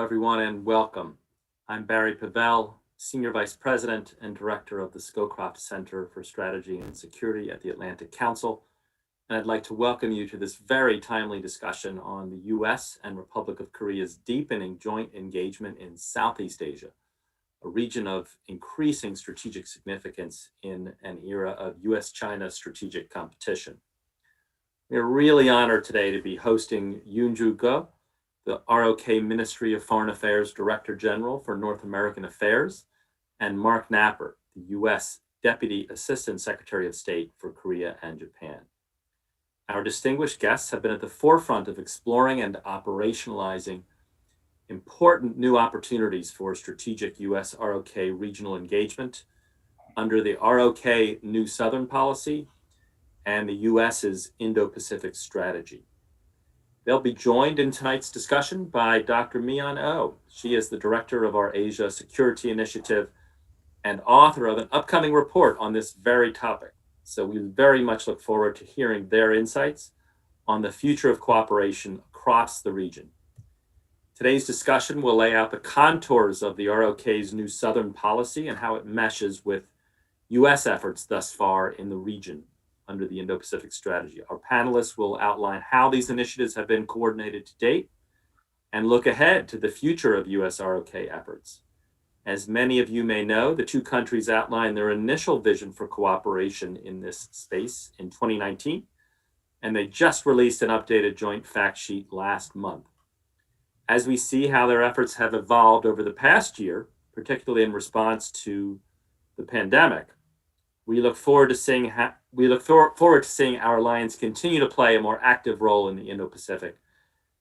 everyone, and welcome. I'm Barry Pavel, Senior Vice President and Director of the Scowcroft Center for Strategy and Security at the Atlantic Council, and I'd like to welcome you to this very timely discussion on the U.S. and Republic of Korea's deepening joint engagement in Southeast Asia, a region of increasing strategic significance in an era of U.S.-China strategic competition. We are really honored today to be hosting Yoon-Ju Go, the ROK Ministry of Foreign Affairs Director General for North American Affairs, and Mark Napper, the U.S. Deputy Assistant Secretary of State for Korea and Japan. Our distinguished guests have been at the forefront of exploring and operationalizing important new opportunities for strategic US-ROK regional engagement under the ROK New Southern Policy and the US's Indo-Pacific strategy. They'll be joined in tonight's discussion by Dr. Mian Oh. She is the director of our Asia Security Initiative and author of an upcoming report on this very topic. So we very much look forward to hearing their insights on the future of cooperation across the region. Today's discussion will lay out the contours of the ROK's New Southern Policy and how it meshes with US efforts thus far in the region under the Indo-Pacific strategy. Our panelists will outline how these initiatives have been coordinated to date and look ahead to the future of US-ROK efforts. As many of you may know, the two countries outlined their initial vision for cooperation in this space in 2019, and they just released an updated joint fact sheet last month. As we see how their efforts have evolved over the past year, particularly in response to the pandemic, we look forward to seeing our alliance continue to play a more active role in the Indo-Pacific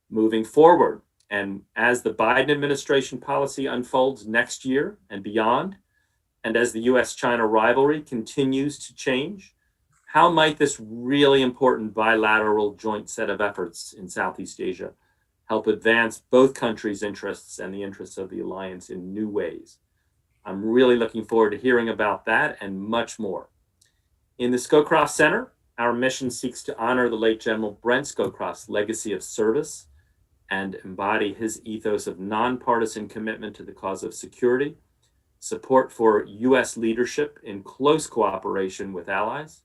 moving forward. And as the Biden administration policy unfolds next year and beyond, and as the US-China rivalry continues to change, how might this really important bilateral joint set of efforts in Southeast Asia help advance both countries' interests and the interests of the alliance in new ways? I'm really looking forward to hearing about that and much more. In the Scowcroft Center, our mission seeks to honor the late General Brent Scowcroft's legacy of service and embody his ethos of nonpartisan commitment to the cause of security, support for U.S. leadership in close cooperation with allies,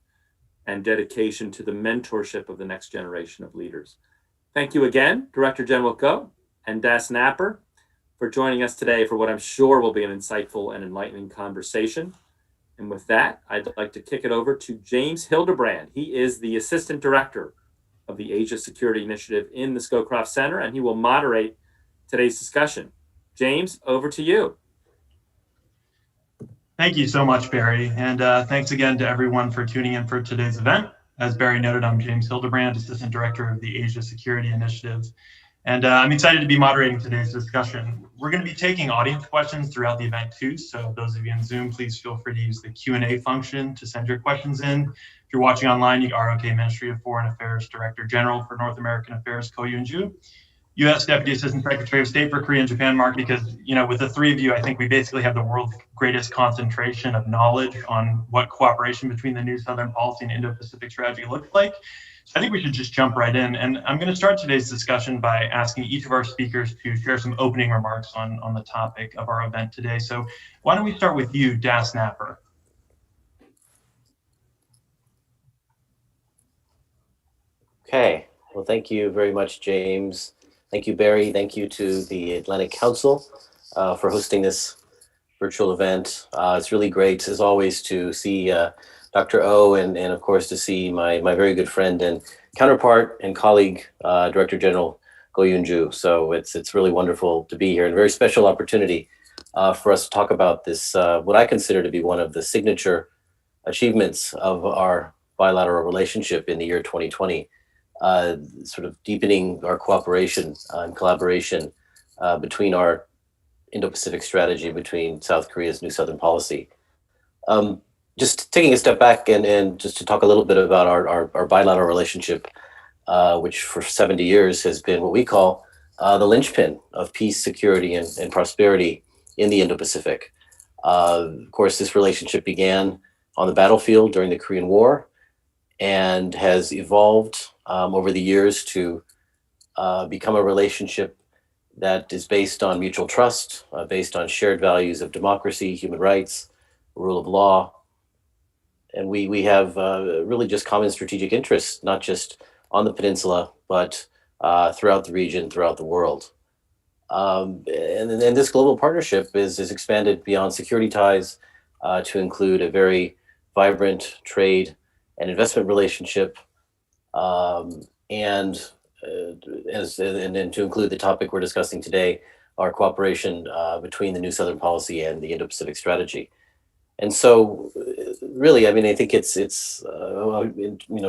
and dedication to the mentorship of the next generation of leaders. Thank you again, Director General Go and Das Napper, for joining us today for what I'm sure will be an insightful and enlightening conversation. And with that, I'd like to kick it over to James Hildebrand. He is the Assistant Director of the Asia Security Initiative in the Scowcroft Center, and he will moderate today's discussion. James, over to you. Thank you so much, Barry. And thanks again to everyone for tuning in for today's event. As Barry noted, I'm James Hildebrand, Assistant Director of the Asia Security Initiative. And I'm excited to be moderating today's discussion. We're going to be taking audience questions throughout the event too. So those of you in Zoom, please feel free to use the Q&A function to send your questions in. If you're watching online, you ROK Ministry of Foreign Affairs Director General for North American Affairs, Ko Yoon-Ju, U.S. Deputy Assistant Secretary of State for Korea and Japan, Mark, because, with the three of you, I think we basically have the world's greatest concentration of knowledge on what cooperation between the New Southern Policy and Indo-Pacific strategy looks like. So I think we should just jump right in. And I'm going to start today's discussion by asking each of our speakers to share some opening remarks on the topic of our event today. So why don't we start with you, Das Napper? Okay, well, thank you very much, James. Thank you, Barry. Thank you to the Atlantic Council for hosting this virtual event. It's really great, as always, to see Dr. O and of course, to see my very good friend and counterpart and colleague, Director General Ko Yoon-Ju. So it's really wonderful to be here and a very special opportunity for us to talk about this, what I consider to be one of the signature achievements of our bilateral relationship in the year 2020. Sort of deepening our cooperation and collaboration between our Indo-Pacific strategy, between South Korea's New Southern Policy. Just taking a step back and just to talk a little bit about our bilateral relationship, which for 70 years has been what we call the linchpin of peace, security, and prosperity in the Indo-Pacific. Of course, this relationship began on the battlefield during the Korean War and has evolved over the years to become a relationship that is based on mutual trust, based on shared values of democracy, human rights, rule of law. And we have really just common strategic interests, not just on the peninsula, but throughout the region, throughout the world. And this global partnership is expanded beyond security ties to include a very vibrant trade and investment relationship, and and to include the topic we're discussing today, our cooperation between the New Southern Policy and the Indo-Pacific Strategy. And so, really, I mean, I think it's in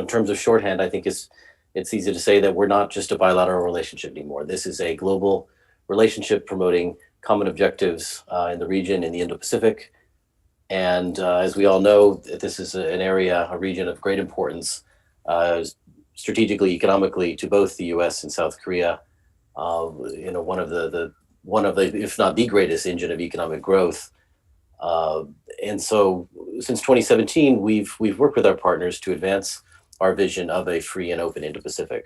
terms of shorthand, I think it's easy to say that we're not just a bilateral relationship anymore. This is a global relationship promoting common objectives in the region, in the Indo-Pacific. And as we all know, this is an area, a region of great importance, strategically, economically, to both the U.S. and South Korea. One of the, if not the greatest engine of economic growth. And so, since 2017, we've worked with our partners to advance our vision of a free and open Indo-Pacific.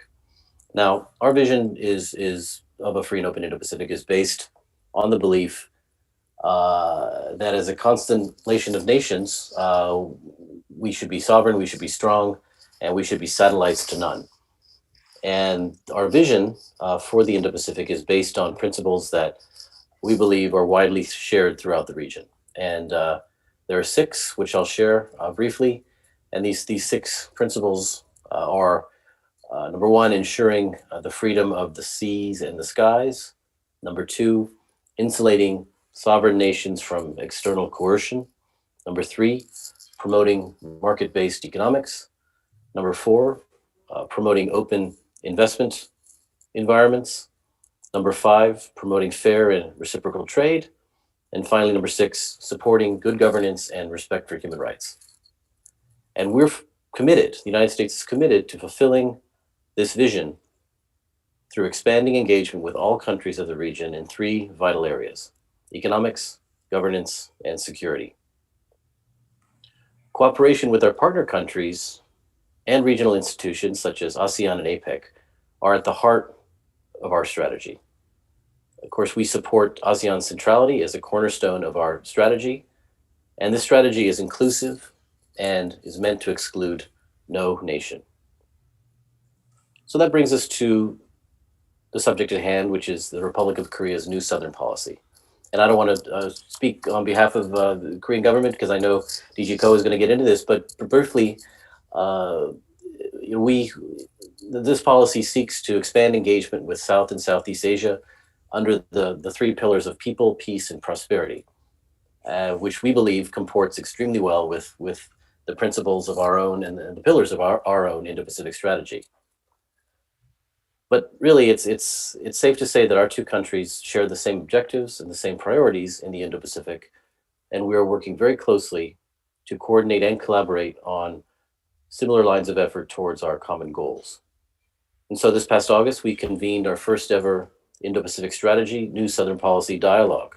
Now, our vision is of a free and open Indo-Pacific is based on the belief that as a constellation of nations, we should be sovereign, we should be strong, and we should be satellites to none. And our vision for the Indo-Pacific is based on principles that we believe are widely shared throughout the region. And there are 6, which I'll share briefly. And these 6 principles are number 1, ensuring the freedom of the seas and the skies. Number 2, insulating sovereign nations from external coercion. Number 3, promoting market-based economics. Number 4, promoting open investment environments. Number 5, promoting fair and reciprocal trade. And finally, number 6, supporting good governance and respect for human rights. And we're committed, the United States is committed to fulfilling this vision through expanding engagement with all countries of the region in 3 vital areas: economics, governance, and security. Cooperation with our partner countries and regional institutions such as ASEAN and APEC are at the heart of our strategy. Of course, we support ASEAN centrality as a cornerstone of our strategy, and this strategy is inclusive and is meant to exclude no nation. So that brings us to the subject at hand, which is the Republic of Korea's New Southern Policy. And I don't want to speak on behalf of the Korean government because I know DG Ko is going to get into this, but briefly, this policy seeks to expand engagement with South and Southeast Asia under the 3 pillars of people, peace, and prosperity, which we believe comports extremely well with the principles of our own and the pillars of our own Indo-Pacific strategy. But really, it's safe to say that our 2 countries share the same objectives and the same priorities in the Indo-Pacific, and we are working very closely to coordinate and collaborate on similar lines of effort towards our common goals. And so this past August, we convened our first ever Indo-Pacific Strategy New Southern Policy Dialogue.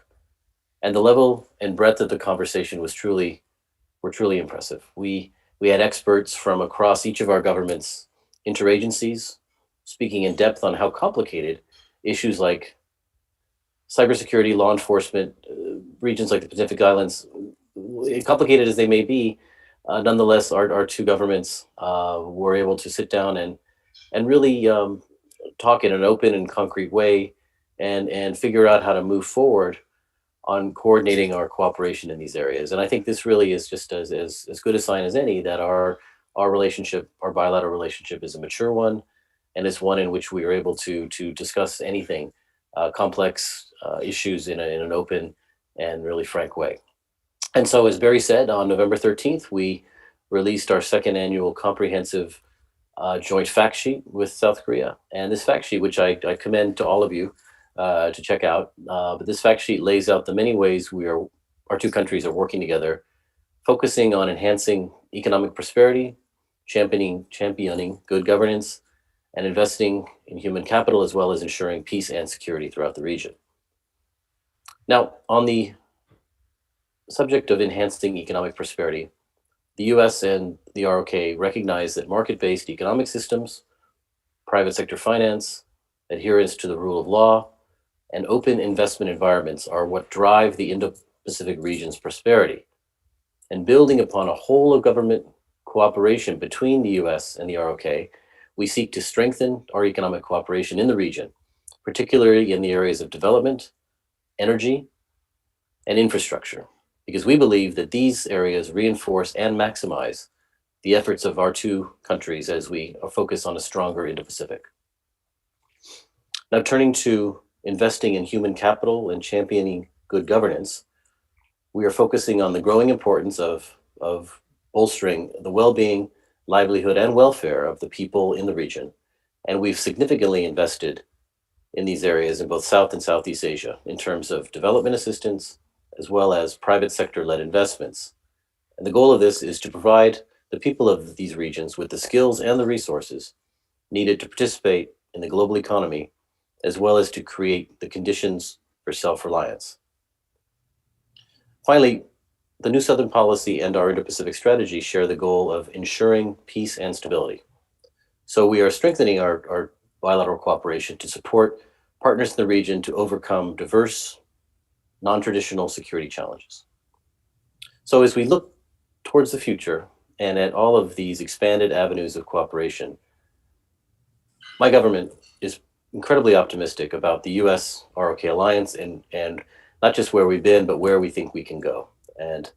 And the level and breadth of the conversation were truly impressive. We had experts from across each of our governments' interagencies, speaking in depth on how complicated issues like cybersecurity, law enforcement, regions like the Pacific Islands, complicated as they may be, nonetheless, our 2 governments were able to sit down and really talk in an open and concrete way and figure out how to move forward on coordinating our cooperation in these areas. And I think this really is just as good a sign as any that our relationship, our bilateral relationship, is a mature one, and it's one in which we are able to discuss anything, complex issues in an open and really frank way. And so, as Barry said, on November 13th, we released our 2nd annual comprehensive joint fact sheet with South Korea. And this fact sheet, which I commend to all of you to check out, but this fact sheet lays out the many ways our 2 countries are working together, focusing on enhancing economic prosperity, championing good governance, and investing in human capital, as well as ensuring peace and security throughout the region. Now, on the subject of enhancing economic prosperity, the US and the ROK recognize that market-based economic systems, private sector finance, adherence to the rule of law, and open investment environments are what drive the Indo-Pacific region's prosperity. And building upon a whole of government cooperation between the US and the ROK, we seek to strengthen our economic cooperation in the region, particularly in the areas of development, energy, and infrastructure, because we believe that these areas reinforce and maximize the efforts of our two countries as we focus on a stronger Indo-Pacific. Now, turning to investing in human capital and championing good governance, we are focusing on the growing importance of bolstering the well-being, livelihood, and welfare of the people in the region. And we've significantly invested in these areas in both South and Southeast Asia in terms of development assistance, as well as private sector-led investments. And the goal of this is to provide the people of these regions with the skills and the resources needed to participate in the global economy, as well as to create the conditions for self-reliance. Finally, the New Southern Policy and our Indo-Pacific strategy share the goal of ensuring peace and stability. So we are strengthening our bilateral cooperation to support partners in the region to overcome diverse, non-traditional security challenges. So as we look towards the future and at all of these expanded avenues of cooperation, my government is incredibly optimistic about the US-ROK alliance and not just where we've been, but where we think we can go. And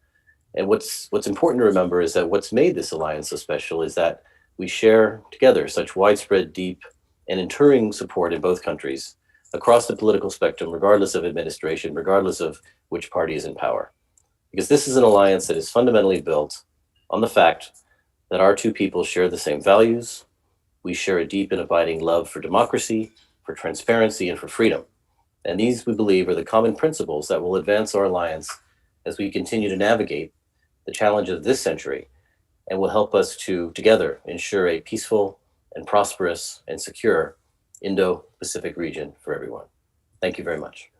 what's important to remember is that what's made this alliance so special is that we share together such widespread, deep, and enduring support in both countries across the political spectrum, regardless of administration, regardless of which party is in power. Because this is an alliance that is fundamentally built on the fact that our two people share the same values. We share a deep and abiding love for democracy, for transparency, and for freedom. And these, we believe, are the common principles that will advance our alliance as we continue to navigate the challenges of this century and will help us to, together, ensure a peaceful and prosperous and secure Indo-Pacific region for everyone. Thank you very much.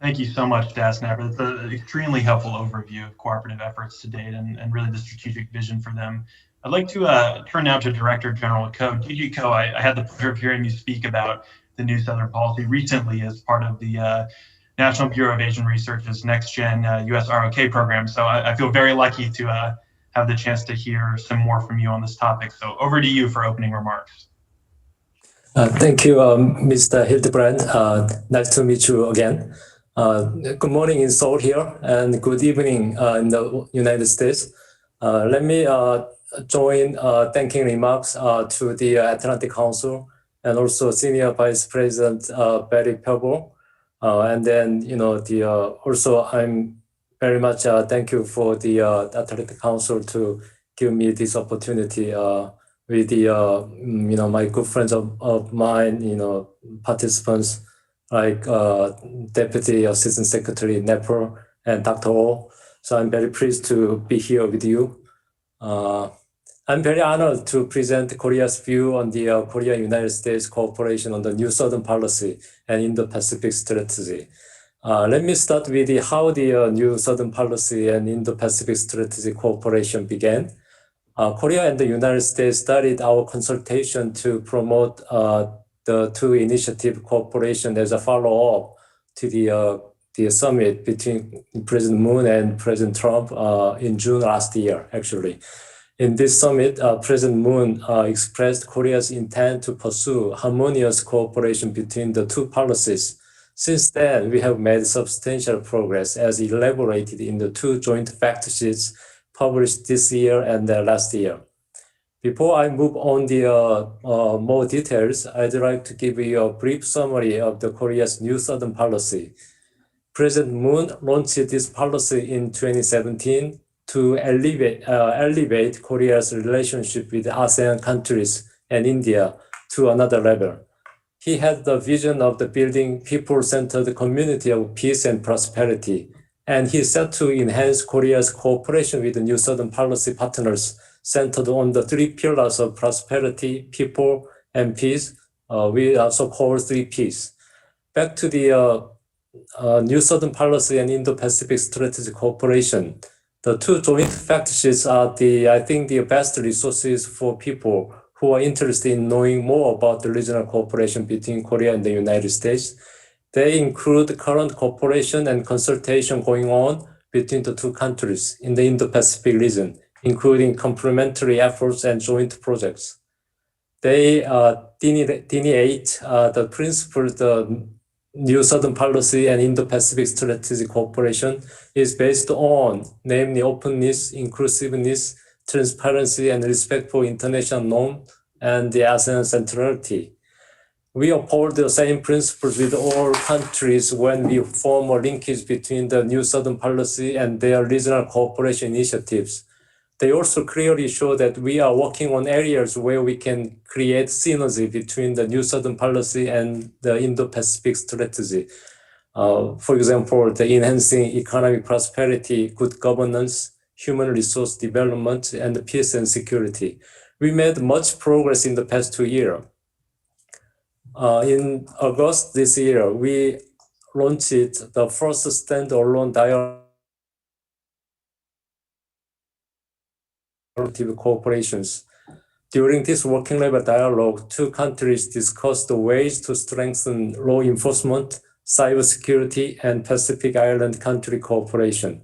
Thank you so much, Dasnapper. That's an extremely helpful overview of cooperative efforts to date and really the strategic vision for them. I'd like to turn now to Director General Ko. DG Ko, I had the pleasure of hearing you speak about the New Southern Policy recently as part of the National Bureau of Asian Research's Next Gen US-ROK program. So I feel very lucky to have the chance to hear some more from you on this topic. So over to you for opening remarks. Thank you, Mr. Hildebrand. Nice to meet you again. Good morning in Seoul here, and good evening in the United States. Let me join thanking remarks to the Atlantic Council and also Senior Vice President Barry Pebble. And then, also I'm very much thank you for the Atlantic Council to give me this opportunity with the, my good friends of mine, participants like Deputy Assistant Secretary Nepal and Dr. O. So I'm very pleased to be here with you. I'm very honored to present Korea's view on the Korea-United States cooperation on the New Southern Policy and Indo-Pacific strategy. Let me start with how the New Southern Policy and Indo-Pacific strategy cooperation began. Korea and the United States started our consultation to promote the two initiative cooperation as a follow-up to the summit between President Moon and President Trump in June last year, actually. In this summit, President Moon expressed Korea's intent to pursue harmonious cooperation between the two policies. Since then, we have made substantial progress as elaborated in the two joint fact sheets published this year and last year. Before I move on the more details, I'd like to give you a brief summary of the Korea's New Southern Policy. President Moon launched this policy in 2017 to elevate Korea's relationship with ASEAN countries and India to another level. He had the vision of the building people-centered community of peace and prosperity, and he set to enhance Korea's cooperation with the New Southern Policy partners centered on the three pillars of prosperity, people, and peace. We also call three Ps. Back to the New Southern Policy and Indo-Pacific Strategic Cooperation. The two joint fact sheets are I think the best resources for people who are interested in knowing more about the regional cooperation between Korea and the United States. They include current cooperation and consultation going on between the two countries in the Indo-Pacific region, including complementary efforts and joint projects. They delineate the principles the New Southern Policy and Indo-Pacific Strategic Cooperation is based on, namely openness, inclusiveness, transparency, and respect for international norms and the ASEAN centrality. We uphold the same principles with all countries when we form a linkage between the New Southern Policy and their regional cooperation initiatives. They also clearly show that we are working on areas where we can create synergy between the New Southern Policy and the Indo-Pacific strategy. For example, the enhancing economic prosperity, good governance, human resource development, and peace and security. We made much progress in the past 2 years. In August this year, we launched the first standalone dialogue cooperations. During this working level dialogue, two countries discussed the ways to strengthen law enforcement, cybersecurity, and Pacific Island country cooperation.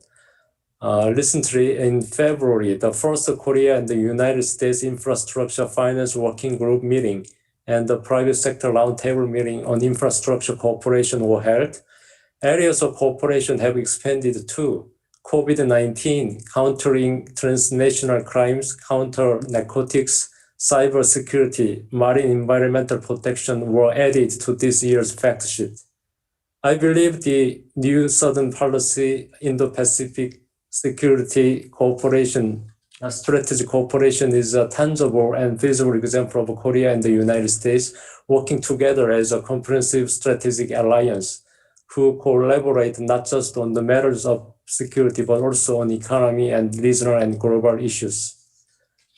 Recently, in February, the first Korea and the United States Infrastructure Finance Working Group meeting and the private sector roundtable meeting on infrastructure cooperation were held. Areas of cooperation have expanded too. COVID-19, countering transnational crimes, counter narcotics, cybersecurity, marine environmental protection were added to this year's fact sheet. I believe the New Southern Policy, Indo-Pacific Security Cooperation, strategic cooperation is a tangible and visible example of Korea and the United States working together as a comprehensive strategic alliance who collaborate not just on the matters of security, but also on economy and regional and global issues.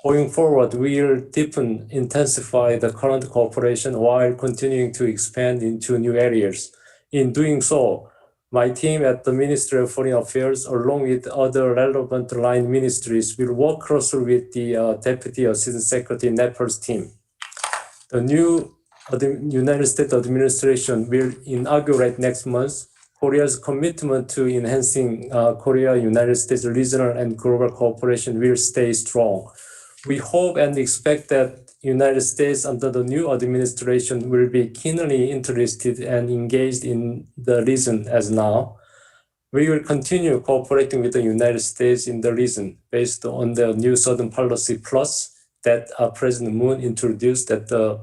Going forward, we will deepen, intensify the current cooperation while continuing to expand into new areas. In doing so, my team at the Ministry of Foreign Affairs, along with other relevant line ministries, will work closely with the Deputy Assistant Secretary Nepal's team. The new United States administration will inaugurate next month. Korea's commitment to enhancing Korea-United States regional and global cooperation will stay strong. We hope and expect that United States under the new administration will be keenly interested and engaged in the region as now. We will continue cooperating with the United States in the region based on the New Southern Policy Plus that President Moon introduced at the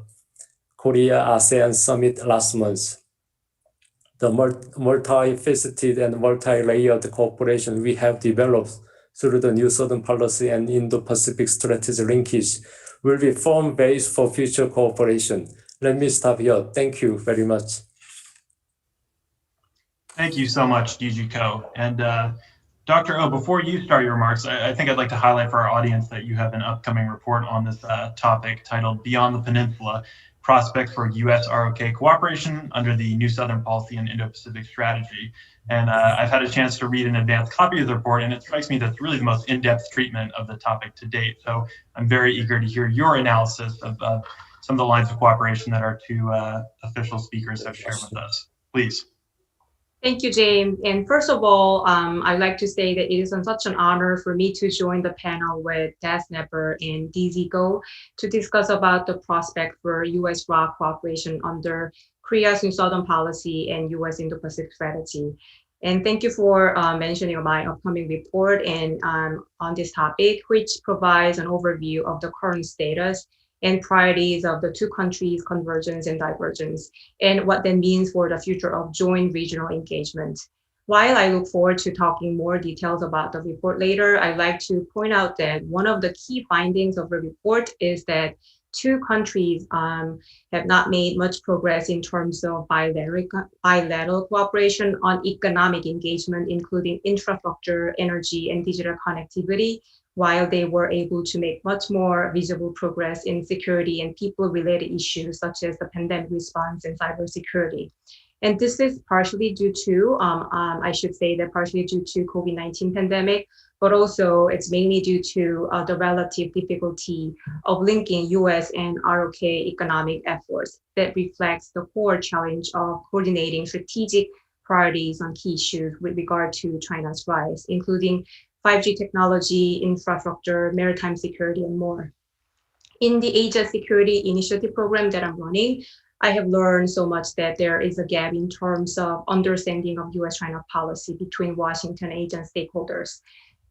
Korea-ASEAN Summit last month. The multifaceted and multi-layered cooperation we have developed through the New Southern Policy and Indo-Pacific strategic linkage will be firm base for future cooperation. Let me stop here. Thank you very much. Thank you so much, DG Ko. And Dr. O, before you start your remarks, I think I'd like to highlight for our audience that you have an upcoming report on this topic titled Beyond the Peninsula, Prospects for US-ROK Cooperation under the New Southern Policy and Indo-Pacific Strategy. And I've had a chance to read an advanced copy of the report, and it strikes me that's really the most in-depth treatment of the topic to date. So I'm very eager to hear your analysis of some of the lines of cooperation that our two official speakers have shared with us. Please. Thank you, James. And first of all, I'd like to say that it is such an honor for me to join the panel with Des Nepper and DZ Go to discuss about the prospect for US-ROK cooperation under Korea's New Southern Policy and US Indo-Pacific Strategy. And thank you for mentioning my upcoming report and on this topic, which provides an overview of the current status and priorities of the two countries' convergence and divergence, and what that means for the future of joint regional engagement. While I look forward to talking more details about the report later, I'd like to point out that one of the key findings of the report is that two countries have not made much progress in terms of bilateral cooperation on economic engagement, including infrastructure, energy, and digital connectivity, while they were able to make much more visible progress in security and people-related issues such as the pandemic response and cybersecurity. And this is partially due to, I should say that partially due to COVID-19 pandemic, but also it's mainly due to the relative difficulty of linking US and ROK economic efforts that reflects the core challenge of coordinating strategic priorities on key issues with regard to China's rise, including 5G technology, infrastructure, maritime security, and more. In the Asia Security Initiative program that I'm running, I have learned so much that there is a gap in terms of understanding of US-China policy between Washington and Asian stakeholders.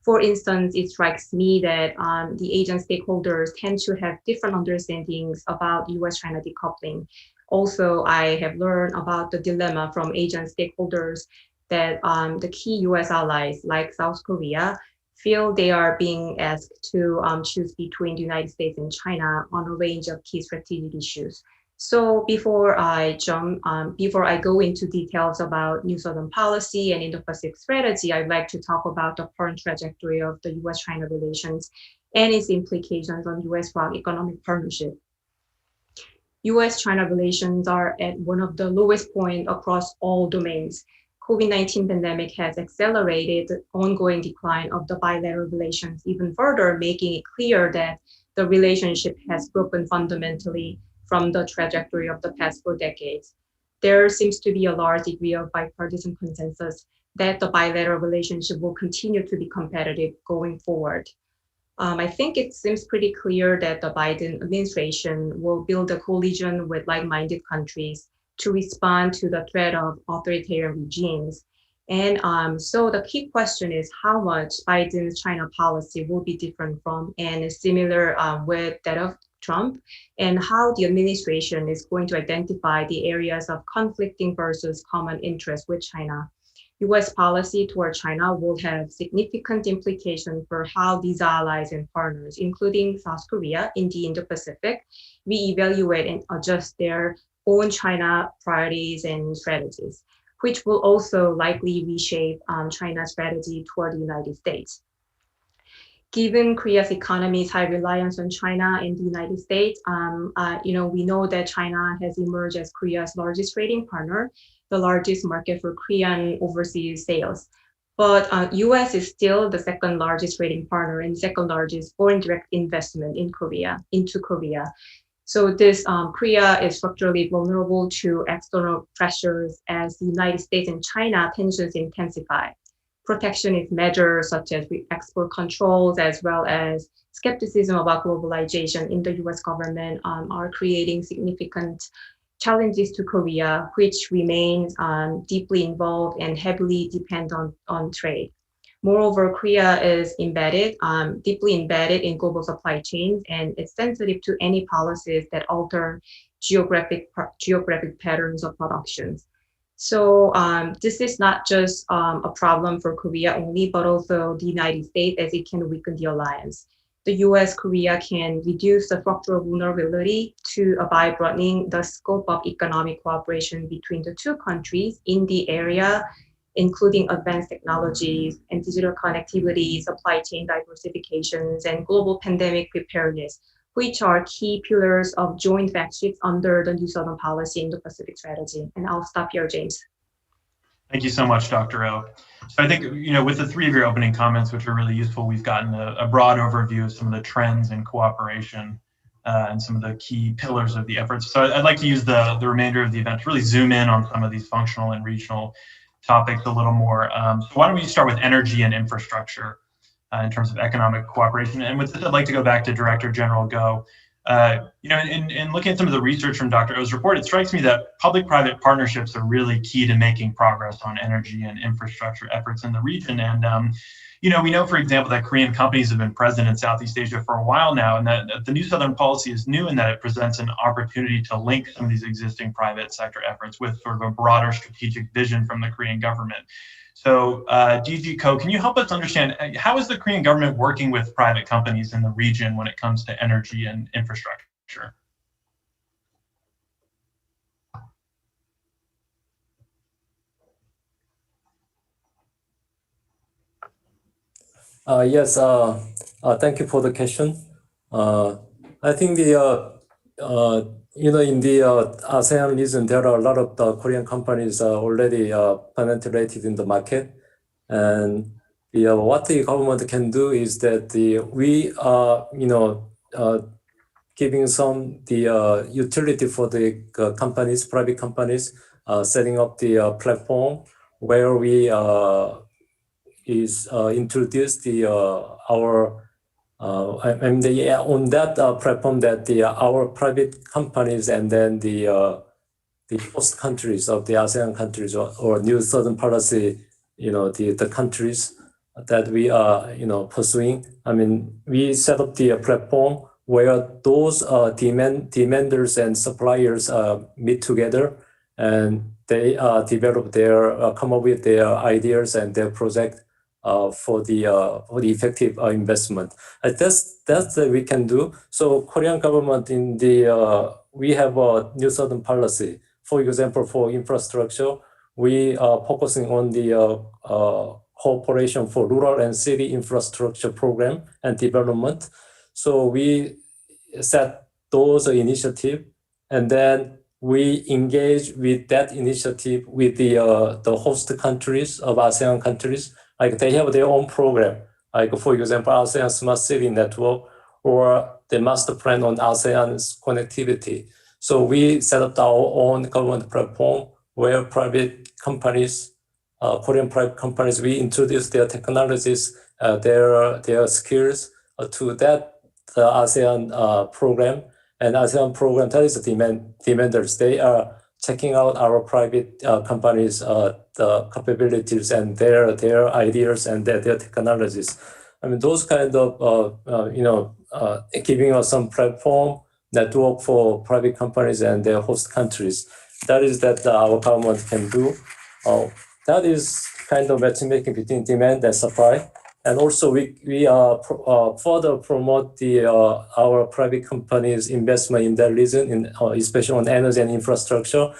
For instance, it strikes me that the Asian stakeholders tend to have different understandings about US-China decoupling. Also, I have learned about the dilemma from Asian stakeholders that the key US allies like South Korea feel they are being asked to choose between the United States and China on a range of key strategic issues. So before I go into details about New Southern policy and Indo-Pacific strategy, I'd like to talk about the current trajectory of the US-China relations and its implications on US-ROK economic partnership. US-China relations are at one of the lowest points across all domains. COVID-19 pandemic has accelerated the ongoing decline of the bilateral relations even further, making it clear that the relationship has broken fundamentally from the trajectory of the past 4 decades. There seems to be a large degree of bipartisan consensus that the bilateral relationship will continue to be competitive going forward. I think it seems pretty clear that the Biden administration will build a coalition with like-minded countries to respond to the threat of authoritarian regimes. And so the key question is how much Biden's China policy will be different from and similar with that of Trump, and how the administration is going to identify the areas of conflicting versus common interest with China. US policy toward China will have significant implications for how these allies and partners, including South Korea in the Indo-Pacific, reevaluate and adjust their own China priorities and strategies, which will also likely reshape China's strategy toward the United States. Given Korea's economy's high reliance on China and the United States, we know that China has emerged as Korea's largest trading partner, the largest market for Korean overseas sales. But US is still the second largest trading partner and second largest foreign direct investment into Korea. So this Korea is structurally vulnerable to external pressures as the United States and China tensions intensify. Protectionist measures such as export controls, as well as skepticism about globalization in the US government are creating significant challenges to Korea, which remains deeply involved and heavily dependent on trade. Moreover, Korea is deeply embedded in global supply chains, and it's sensitive to any policies that alter geographic patterns of productions. So this is not just a problem for Korea only, but also the United States, as it can weaken the alliance. The US-Korea can reduce the structural vulnerability by broadening the scope of economic cooperation between the two countries in the area, including advanced technologies and digital connectivity, supply chain diversifications, and global pandemic preparedness, which are key pillars of joint flagships under the New Southern policy in the Pacific strategy. And I'll stop here, James. Thank you so much, Dr. O. So I think, with the 3 of your opening comments, which are really useful, we've gotten a broad overview of some of the trends in cooperation and some of the key pillars of the efforts. So I'd like to use the remainder of the event to really zoom in on some of these functional and regional topics a little more. So why don't we start with energy and infrastructure in terms of economic cooperation? And with this, I'd like to go back to Director General Go. In looking at some of the research from Dr. O's report, it strikes me that public-private partnerships are really key to making progress on energy and infrastructure efforts in the region. And, we know, for example, that Korean companies have been present in Southeast Asia for a while now, and that the New Southern policy is new in that it presents an opportunity to link some of these existing private sector efforts with sort of a broader strategic vision from the Korean government. So DG Ko, can you help us understand how is the Korean government working with private companies in the region when it comes to energy and infrastructure? Yes, thank you for the question. I think in the ASEAN region, there are a lot of the Korean companies already penetrated in the market. And what the government can do is that we are, giving some utility for the companies, private companies, setting up the platform where we introduce our on that platform that our private companies and then the host countries of the ASEAN countries or new southern policy, the countries that we are, pursuing. I mean, we set up the platform where those demanders and suppliers meet together and they develop come up with their ideas and their project for the effective investment. That's that we can do. So Korean government we have a new southern policy. For example, for infrastructure, we are focusing on the cooperation for rural and city infrastructure program and development. So we set those initiatives, and then we engage with that initiative with the host countries of ASEAN countries. Like they have their own program, like for example, ASEAN Smart City Network or the master plan on ASEAN's connectivity. So we set up our own government platform where private companies, Korean private companies, we introduce their technologies, their skills to that the ASEAN program. And ASEAN program, that is the demanders. They are checking out our private companies, the capabilities and their ideas and their technologies. I mean, those kind of, giving us some platform network for private companies and their host countries. That is that our government can do. That is kind of matchmaking between demand and supply. And also we further promote our private companies' investment in that region, especially on energy and infrastructure,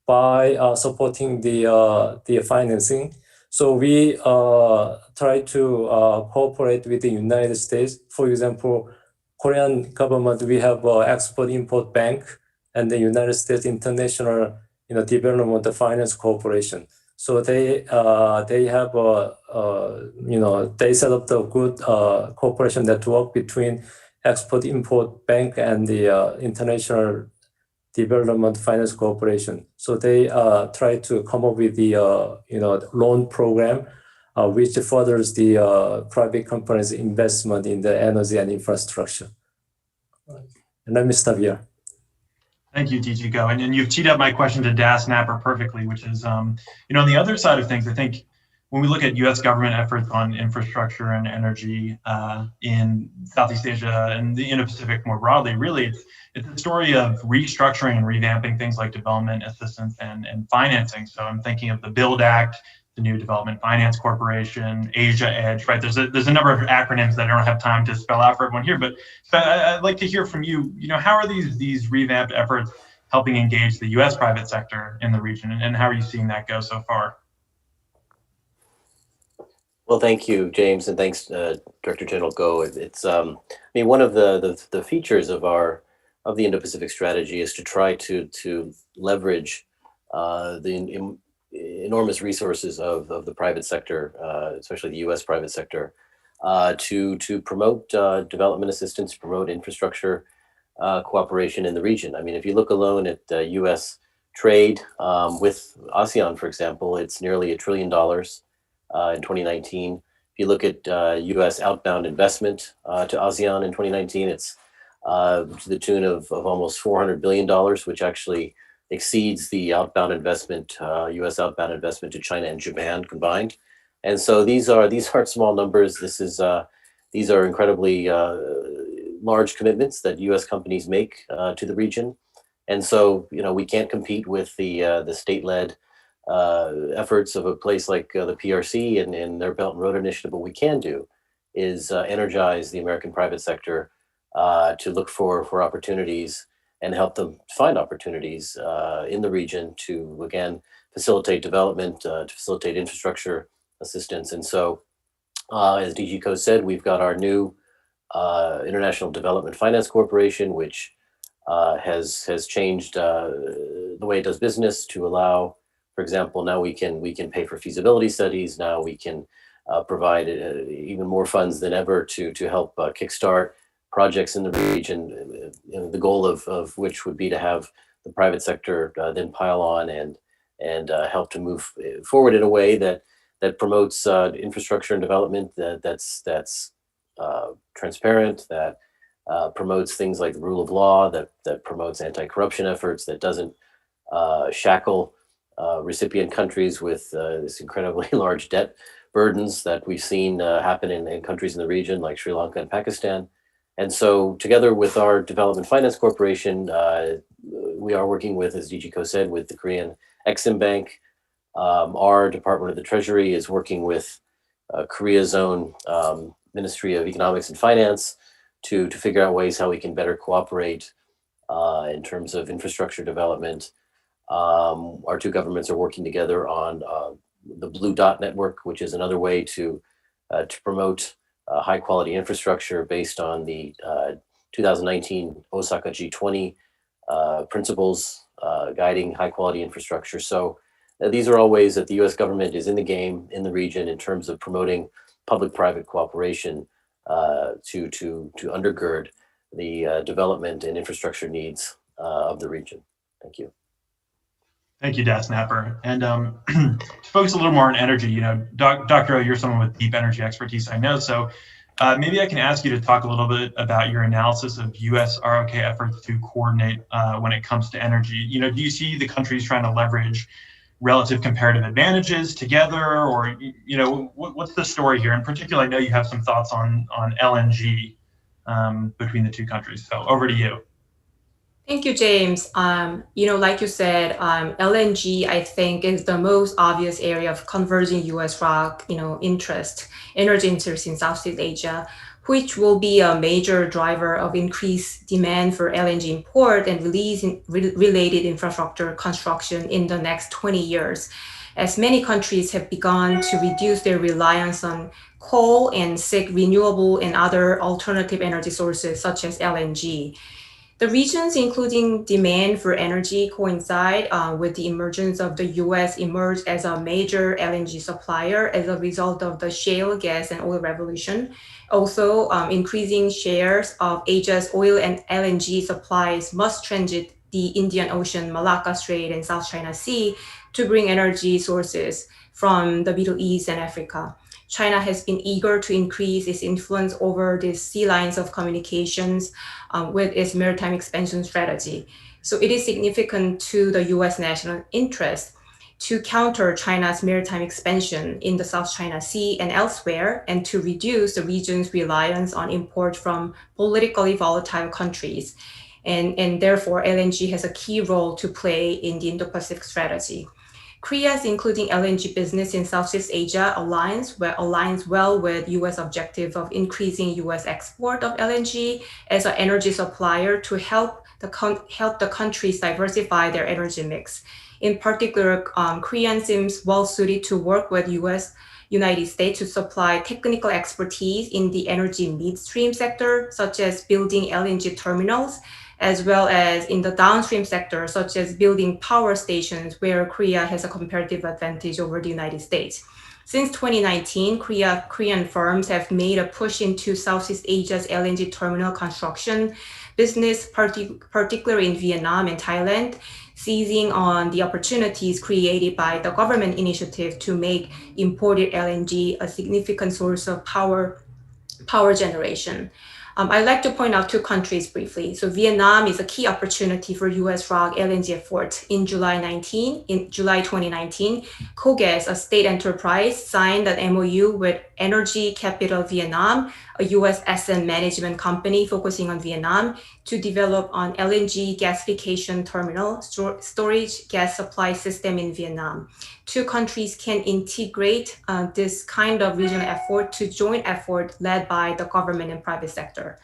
by supporting the financing. So we try to cooperate with the United States. For example, Korean government, we have Export-Import Bank and the United States International Development Finance Corporation. So they have they set up the good cooperation network between Export-Import Bank and the International Development Finance Corporation. So they try to come up with the loan program which furthers the private companies' investment in the energy and infrastructure. And let me stop here. Thank you, DG-Go. And you've teed up my question to Das Napper perfectly, which is, on the other side of things, I think when we look at U.S. government efforts on infrastructure and energy in Southeast Asia and the Indo-Pacific more broadly, really, it's a story of restructuring and revamping things like development assistance and financing. So I'm thinking of the BUILD Act, the new Development Finance Corporation, Asia Edge, right? There's a number of acronyms that I don't have time to spell out for everyone here, but I'd like to hear from you. How are these revamped efforts helping engage the U.S. private sector in the region, and how are you seeing that go so far? Well, thank you, James, and thanks, Director General Go. It's one of the features of the Indo-Pacific strategy is to try to leverage the enormous resources of the private sector, especially the U.S. private sector, to promote development assistance, promote infrastructure cooperation in the region. I mean, if you look alone at U.S. trade with ASEAN, for example, it's nearly $1 trillion in 2019. If you look at U.S. outbound investment to ASEAN in 2019, it's to the tune of almost $400 billion, which actually exceeds the outbound investment, U.S. outbound investment to China and Japan combined. And so these aren't small numbers. These are incredibly large commitments that U.S. companies make to the region. And so, we can't compete with the state-led efforts of a place like the PRC and their Belt and Road Initiative. What we can do is energize the American private sector to look for opportunities and help them find opportunities in the region to, again, facilitate development, to facilitate infrastructure assistance. And so, as DG-Co said, we've got our new International Development Finance Corporation, which has changed the way it does business to allow, for example, now we can pay for feasibility studies. Now we can provide even more funds than ever to help kickstart projects in the region, the goal of which would be to have the private sector then pile on and help to move forward in a way that promotes infrastructure and development that's transparent, that promotes things like the rule of law, that promotes anti-corruption efforts, that doesn't shackle recipient countries with this incredibly large debt burdens that we've seen happen in countries in the region like Sri Lanka and Pakistan. And so together with our Development Finance Corporation, we are working with, as DG Co said, with the Korean Exim Bank. Our Department of the Treasury is working with Korea's own Ministry of Economics and Finance to figure out ways how we can better cooperate in terms of infrastructure development. Our two governments are working together on the Blue Dot Network, which is another way to promote high quality infrastructure based on the 2019 Osaka G20 principles guiding high quality infrastructure. So these are all ways that the US government is in the game in the region in terms of promoting public-private cooperation to undergird the development and infrastructure needs of the region. Thank you. Thank you, Das Napper. And to focus a little more on energy, Dr. O, you're someone with deep energy expertise, I know. So maybe I can ask you to talk a little bit about your analysis of US-ROK efforts to coordinate when it comes to energy. Do you see the countries trying to leverage relative comparative advantages together, or what's the story here? In particular, I know you have some thoughts on LNG between the two countries. So over to you. Thank you, James. Like you said, LNG, I think, is the most obvious area of converging US-ROK, energy interest in Southeast Asia, which will be a major driver of increased demand for LNG import and related infrastructure construction in the next 20 years, as many countries have begun to reduce their reliance on coal and seek renewable and other alternative energy sources such as LNG. The regions, including demand for energy, coincide with the emergence of the US emerged as a major LNG supplier as a result of the shale gas and oil revolution. Also, increasing shares of Asia's oil and LNG supplies must transit the Indian Ocean, Malacca Strait, and South China Sea to bring energy sources from the Middle East and Africa. China has been eager to increase its influence over these sea lines of communications with its maritime expansion strategy. So it is significant to the US national interest to counter China's maritime expansion in the South China Sea and elsewhere, and to reduce the region's reliance on import from politically volatile countries. And therefore, LNG has a key role to play in the Indo-Pacific strategy. Korea's including LNG business in Southeast Asia aligns well with US objective of increasing US export of LNG as an energy supplier to help the countries diversify their energy mix. In particular, Korea seems well suited to work with United States to supply technical expertise in the energy midstream sector, such as building LNG terminals, as well as in the downstream sector, such as building power stations, where Korea has a comparative advantage over the United States. Since 2019, Korean firms have made a push into Southeast Asia's LNG terminal construction business, particularly in Vietnam and Thailand, seizing on the opportunities created by the government initiative to make imported LNG a significant source of power generation. I'd like to point out two countries briefly. So Vietnam is a key opportunity for US-ROK LNG efforts. In July 2019, KOGAS, a state enterprise, signed an MOU with Energy Capital Vietnam, a US asset management company focusing on Vietnam, to develop an LNG gasification terminal, storage gas supply system in Vietnam. Two countries can integrate this kind of regional effort to joint effort led by the government and private sector.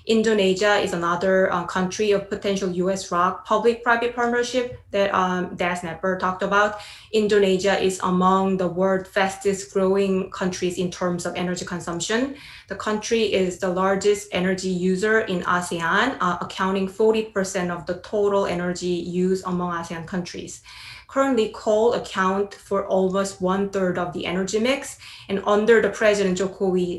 Indonesia is another country of potential US-ROK public-private partnership that Das Napper talked about. Indonesia is among the world's fastest growing countries in terms of energy consumption. The country is the largest energy user in ASEAN, accounting 40% of the total energy used among ASEAN countries. currently coal account for almost 1/3 of the energy mix. And under the President Jokowi,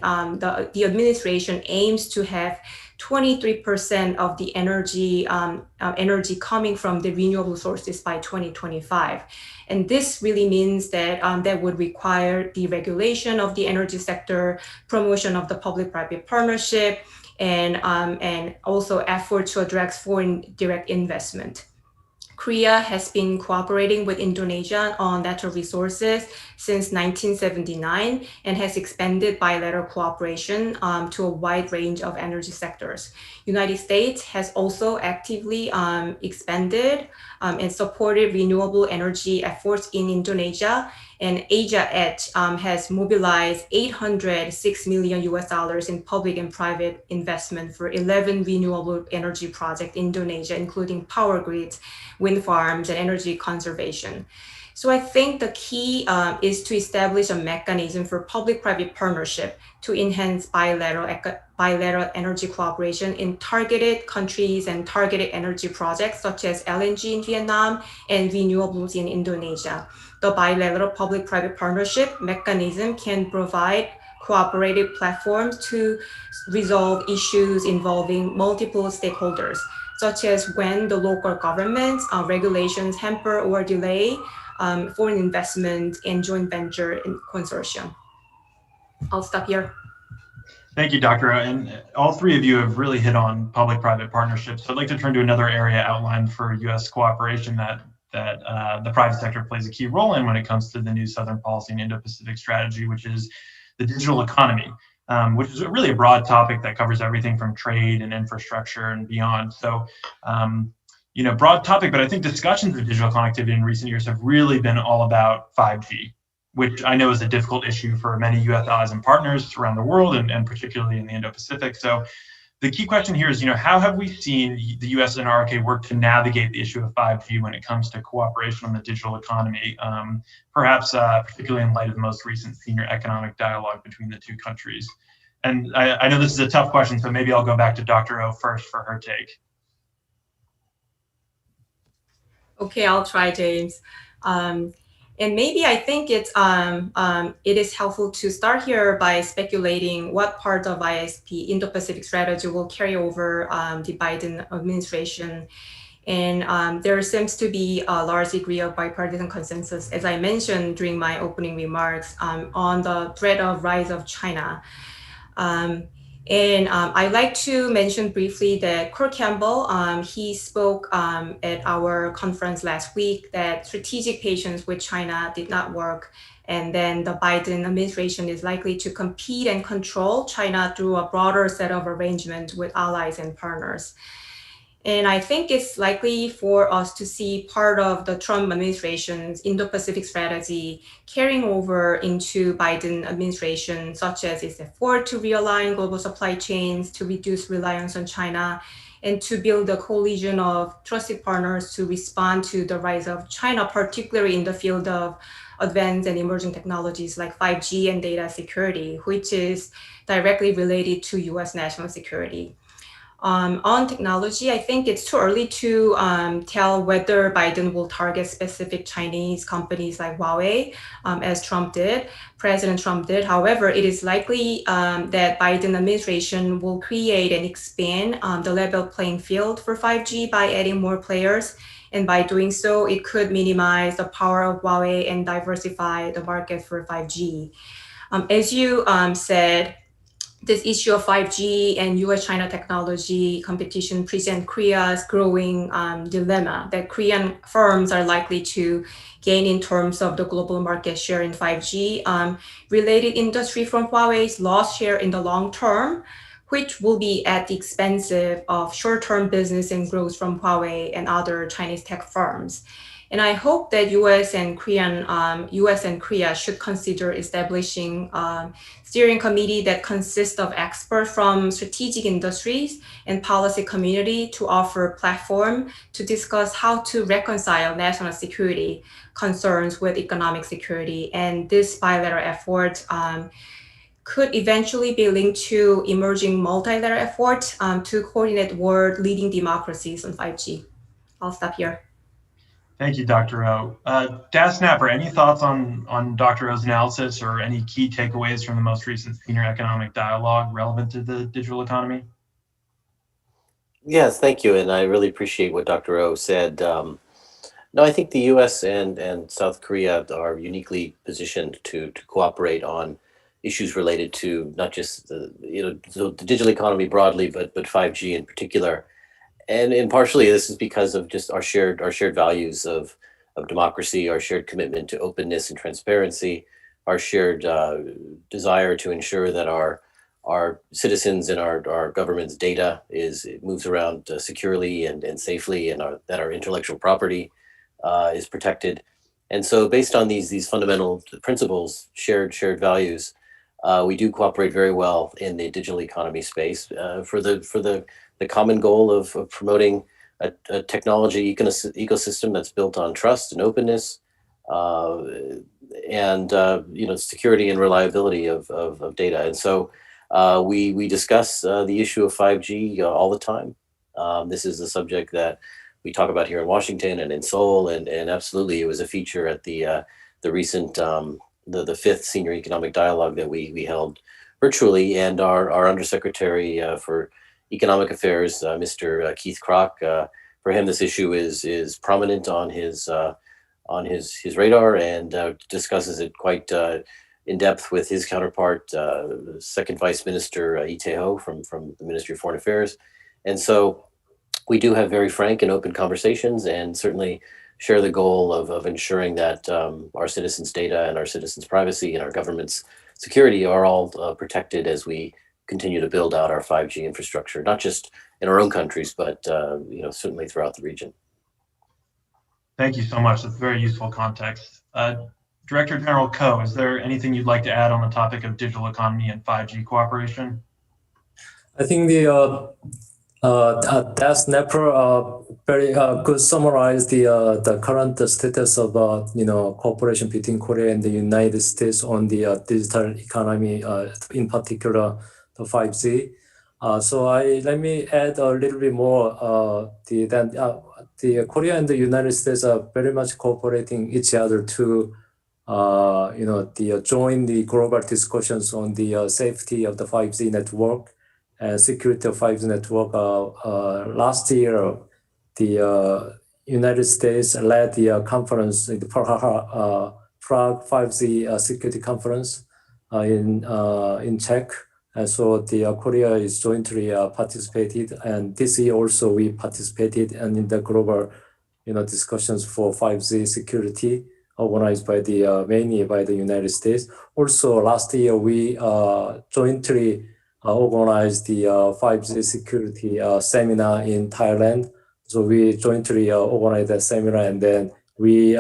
the administration aims to have 23% of the energy coming from the renewable sources by 2025. And this really means that that would require deregulation of the energy sector, promotion of the public-private partnership, and also effort to address foreign direct investment. Korea has been cooperating with Indonesia on natural resources since 1979 and has expanded bilateral cooperation to a wide range of energy sectors. United States has also actively expanded and supported renewable energy efforts in Indonesia, and Asia Edge has mobilized $806 million in public and private investment for 11 renewable energy projects in Indonesia, including power grids, wind farms, and energy conservation. So I think the key is to establish a mechanism for public-private partnership to enhance bilateral energy cooperation in targeted countries and targeted energy projects such as LNG in Vietnam and renewables in Indonesia. The bilateral public-private partnership mechanism can provide cooperative platforms to resolve issues involving multiple stakeholders, such as when the local governments regulations hamper or delay foreign investment and joint venture in consortium. I'll stop here. Thank you, Dr. And all three of you have really hit on public-private partnerships. So I'd like to turn to another area outlined for U.S. cooperation that the private sector plays a key role in when it comes to the new Southern Policy and Indo-Pacific strategy, which is the digital economy, which is really a broad topic that covers everything from trade and infrastructure and beyond. So, broad topic, but I think discussions of digital connectivity in recent years have really been all about 5G, which I know is a difficult issue for many U.S. allies and partners around the world, and particularly in the Indo-Pacific. So the key question here is, how have we seen the U.S. and ROK work to navigate the issue of 5G when it comes to cooperation on the digital economy, perhaps particularly in light of the most recent senior economic dialogue between the two countries? And I know this is a tough question, so maybe I'll go back to Dr. O first for her take. Okay, I'll try, James. And maybe I think it is helpful to start here by speculating what part of ISP, Indo-Pacific strategy, will carry over the Biden administration. And there seems to be a large degree of bipartisan consensus, as I mentioned during my opening remarks, on the threat of rise of China. And I'd like to mention briefly that Kurt Campbell, he spoke at our conference last week that strategic patience with China did not work. And then the Biden administration is likely to compete and control China through a broader set of arrangements with allies and partners. And I think it's likely for us to see part of the Trump administration's Indo-Pacific strategy carrying over into Biden administration, such as its effort to realign global supply chains, to reduce reliance on China, and to build a coalition of trusted partners to respond to the rise of China, particularly in the field of advanced and emerging technologies like 5G and data security, which is directly related to US national security. On technology, I think it's too early to tell whether Biden will target specific Chinese companies like Huawei, as President Trump did. However, it is likely that Biden administration will create and expand the level playing field for 5G by adding more players. And by doing so, it could minimize the power of Huawei and diversify the market for 5G. As you said, this issue of 5G and US-China technology competition present Korea's growing dilemma that Korean firms are likely to gain in terms of the global market share in 5G. Related industry from Huawei's lost share in the long term, which will be at the expense of short-term business and growth from Huawei and other Chinese tech firms. And I hope that US and Korea should consider establishing a steering committee that consists of experts from strategic industries and policy community to offer a platform to discuss how to reconcile national security concerns with economic security. And this bilateral effort could eventually be linked to emerging multilateral efforts to coordinate world leading democracies on 5G. I'll stop here. Thank you, Dr. O. Das Napper, any thoughts on Dr. O's analysis or any key takeaways from the most recent senior economic dialogue relevant to the digital economy? Yes, thank you. And I really appreciate what Dr. O said. No, I think the US and South Korea are uniquely positioned to cooperate on issues related to not just the digital economy broadly, but 5G in particular. And partially this is because of just our shared values of democracy, our shared commitment to openness and transparency, our shared desire to ensure that our citizens and our government's data it moves around securely and safely, and that our intellectual property is protected. And so, based on these fundamental principles, shared values, we do cooperate very well in the digital economy space for the common goal of promoting a technology ecosystem that's built on trust and openness, and security and reliability of data. And so we discuss the issue of 5G all the time. This is a subject that we talk about here in Washington and in Seoul, and absolutely it was a feature at the recent the fifth senior economic dialogue that we held virtually. And our undersecretary for economic affairs, Mr. Keith Kroc, for him this issue is prominent on his radar, and discusses it quite in depth with his counterpart, Second Vice Minister Lee Tae-ho from the Ministry of Foreign Affairs. And so we do have very frank and open conversations, and certainly share the goal of ensuring that our citizens' data and our citizens' privacy and our government's security are all protected as we continue to build out our 5G infrastructure, not just in our own countries, but certainly throughout the region. Thank you so much. That's very useful context. Director General Ko, is there anything you'd like to add on the topic of digital economy and 5G cooperation? I think Das Napper very good summarize the current status of cooperation between Korea and the United States on the digital economy, in particular the 5G. So let me add a little bit more. The Korea and the United States are very much cooperating each other to join the global discussions on the safety of the 5G network and security of 5G network. Last year, the United States led the conference, the Prague 5G security conference in Czech. And so the Korea is jointly participated, and this year also we participated and in the global discussions for 5G security organized by mainly by the United States. Also last year we jointly organized the 5G security seminar in Thailand. So we jointly organized that seminar, and then we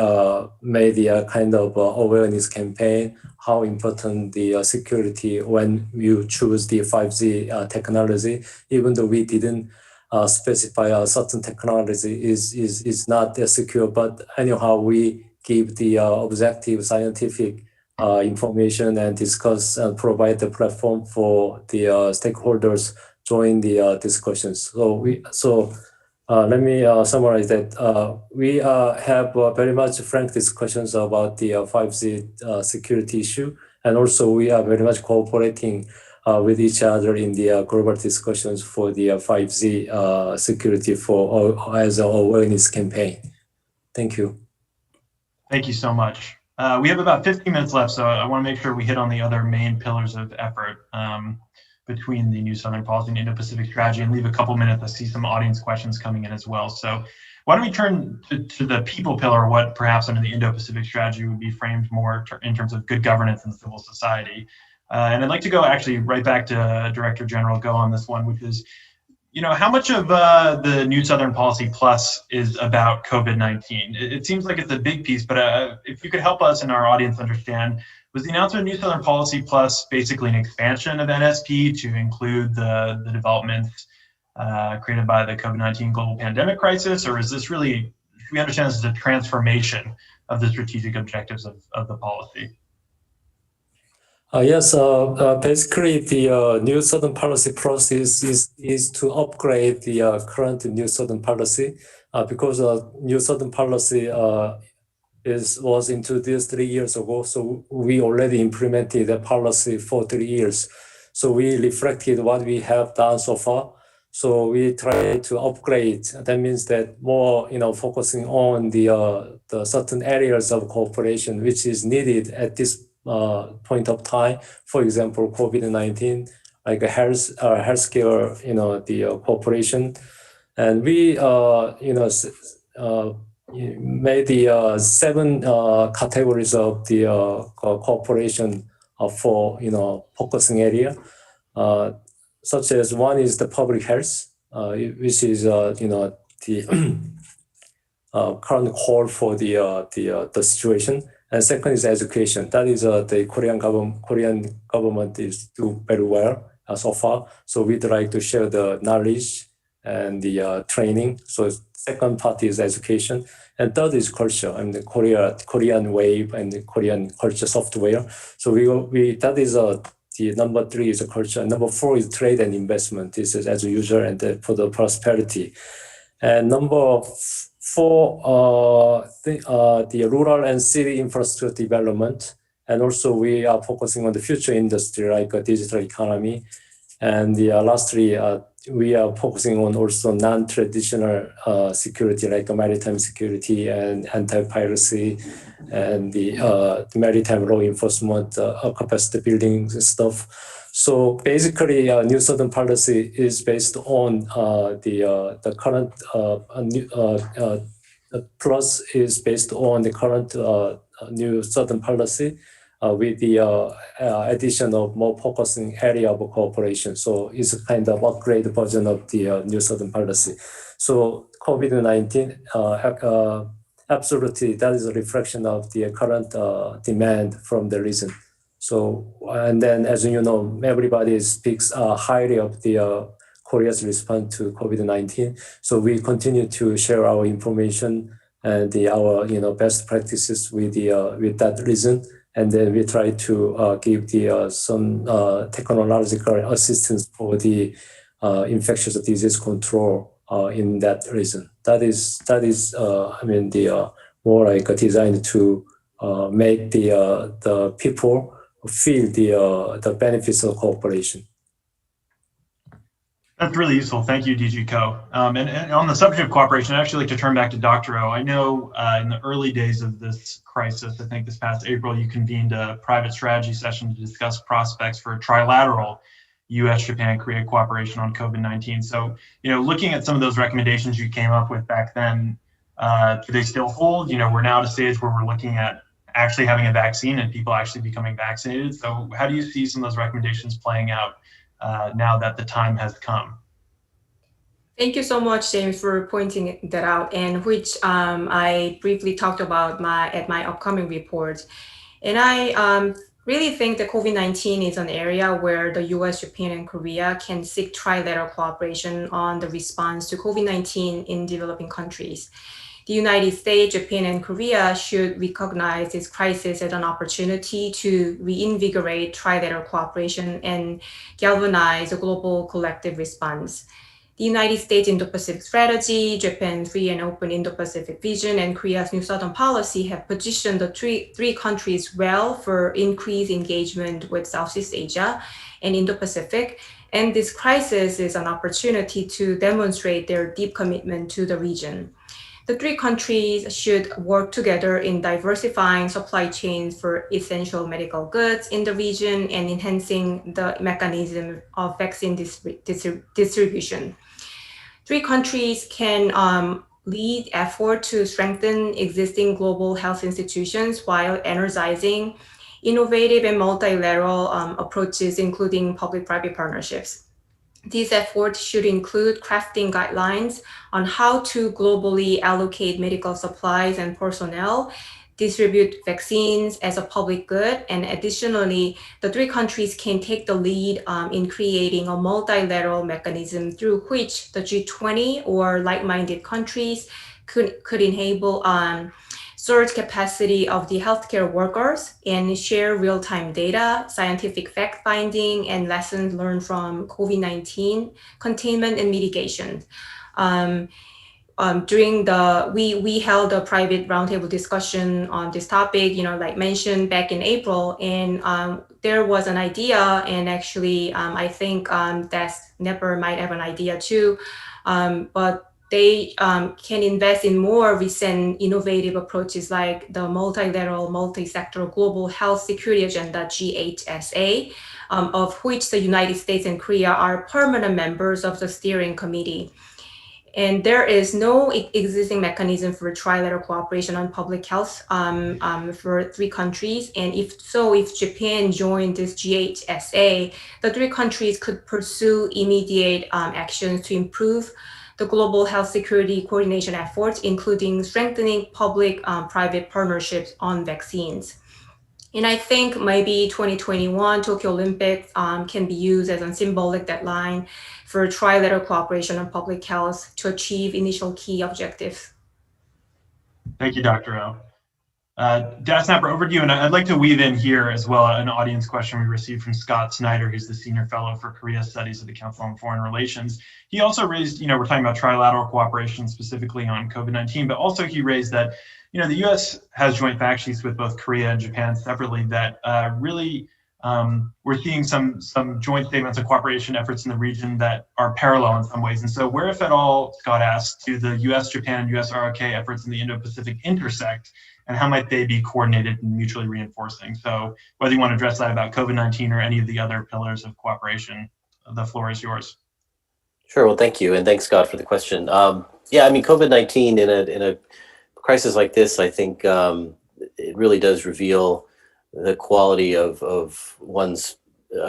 made the kind of awareness campaign, how important the security when you choose the 5G technology, even though we didn't specify a certain technology is not secure, but anyhow, we give the objective scientific information and discuss and provide the platform for the stakeholders join the discussions. So let me summarize that we have very much frank discussions about the 5G security issue, and also we are very much cooperating with each other in the global discussions for the 5G security as an awareness campaign. Thank you. Thank you so much. We have about 15 minutes left, so I want to make sure we hit on the other main pillars of effort between the New Southern Policy and Indo-Pacific Strategy, and leave a couple minutes. I see some audience questions coming in as well. So why don't we turn to the people pillar, what perhaps under the Indo-Pacific Strategy would be framed more in terms of good governance and civil society. And I'd like to go actually right back to Director General Go on this one, which is, how much of the New Southern Policy Plus is about COVID-19? It seems like it's a big piece, but if you could help us and our audience understand, was the announcement of New Southern Policy Plus basically an expansion of NSP to include the developments created by the COVID-19 global pandemic crisis, or is this really, should we understand this as a transformation of the strategic objectives of the policy? Yes, basically the new Southern policy process is to upgrade the current new Southern policy because new Southern policy was introduced 3 years ago. So we already implemented the policy for 3 years. So we reflected what we have done so far. So we try to upgrade. That means that more, focusing on the certain areas of cooperation which is needed at this point of time. For example, COVID-19, like a healthcare, the cooperation, and we, made the 7 categories of the cooperation for focusing area, such as one is the public health, which is the current call for the situation, and second is education. That is the Korean government is do very well so far. So we'd like to share the knowledge and the training. So second part is education, and third is culture. And the Korean wave and the Korean culture software. So we that is the number 3 is the culture. And number 4 is trade and investment. This is as usual and for the prosperity. And number 4, the rural and city infrastructure development. And also we are focusing on the future industry like a digital economy. And lastly, we are focusing on also non-traditional security like maritime security and anti-piracy and the maritime law enforcement, capacity building stuff. So basically, New Southern policy is based on the current plus is based on the current New Southern policy with the addition of more focusing area of cooperation. So it's a kind of upgrade version of the New Southern policy. So COVID-19, absolutely, that is a reflection of the current demand from the region. So, and then as you know, everybody speaks highly of the Korea's response to COVID-19. So we continue to share our information and our best practices with that region. And then we try to give some technological assistance for the infectious disease control in that region. That is the more like designed to make the people feel the benefits of cooperation. That's really useful. Thank you, DG Co. And on the subject of cooperation, I'd actually like to turn back to Dr. O. I know in the early days of this crisis, I think this past April, you convened a private strategy session to discuss prospects for trilateral US, Japan, Korea cooperation on COVID-19. So, looking at some of those recommendations you came up with back then, do they still hold? We're now at a stage where we're looking at actually having a vaccine and people actually becoming vaccinated. So how do you see some of those recommendations playing out now that the time has come? Thank you so much, James, for pointing that out, and which I briefly talked about at my upcoming report. And I really think that COVID-19 is an area where the US, Japan, and Korea can seek trilateral cooperation on the response to COVID-19 in developing countries. The United States, Japan, and Korea should recognize this crisis as an opportunity to reinvigorate trilateral cooperation and galvanize a global collective response. The United States Indo-Pacific strategy, Japan's free and open Indo-Pacific vision, and Korea's New Southern policy have positioned the three countries well for increased engagement with Southeast Asia and Indo-Pacific. And this crisis is an opportunity to demonstrate their deep commitment to the region. The three countries should work together in diversifying supply chains for essential medical goods in the region and enhancing the mechanism of vaccine distribution. Three countries can lead effort to strengthen existing global health institutions while energizing innovative and multilateral approaches, including public-private partnerships. These efforts should include crafting guidelines on how to globally allocate medical supplies and personnel, distribute vaccines as a public good, and additionally, the three countries can take the lead in creating a multilateral mechanism through which the G20 or like-minded countries could enable surge capacity of the healthcare workers, and share real-time data, scientific fact-finding, and lessons learned from COVID-19 containment and mitigation. We held a private roundtable discussion on this topic, like mentioned back in April, and there was an idea, and actually I think that NEPR might have an idea too, but they can invest in more recent innovative approaches like the multilateral, multi-sector global health security agenda, GHSA, of which the United States and Korea are permanent members of the steering committee. And there is no existing mechanism for trilateral cooperation on public health for 3 countries. And if Japan joined this GHSA, the 3 countries could pursue immediate actions to improve the global health security coordination efforts, including strengthening public-private partnerships on vaccines. And I think maybe 2021 Tokyo Olympics can be used as a symbolic deadline for trilateral cooperation on public health to achieve initial key objectives. Thank you, Dr. O. Snapper, over to you. And I'd like to weave in here as well an audience question we received from Scott Snyder, who's the Senior Fellow for Korea Studies at the Council on Foreign Relations. He also raised, we're talking about trilateral cooperation specifically on COVID-19, but also he raised that, the U.S. has joint fact sheets with both Korea and Japan separately that really we're seeing some joint statements of cooperation efforts in the region that are parallel in some ways. And so where, if at all, Scott asked, do the U.S., Japan, and US-ROK efforts in the Indo-Pacific intersect, and how might they be coordinated and mutually reinforcing? So whether you want to address that about COVID-19 or any of the other pillars of cooperation, the floor is yours. Sure. Well, thank you. And thanks, Scott, for the question. COVID-19 in a crisis like this, I think it really does reveal the quality of one's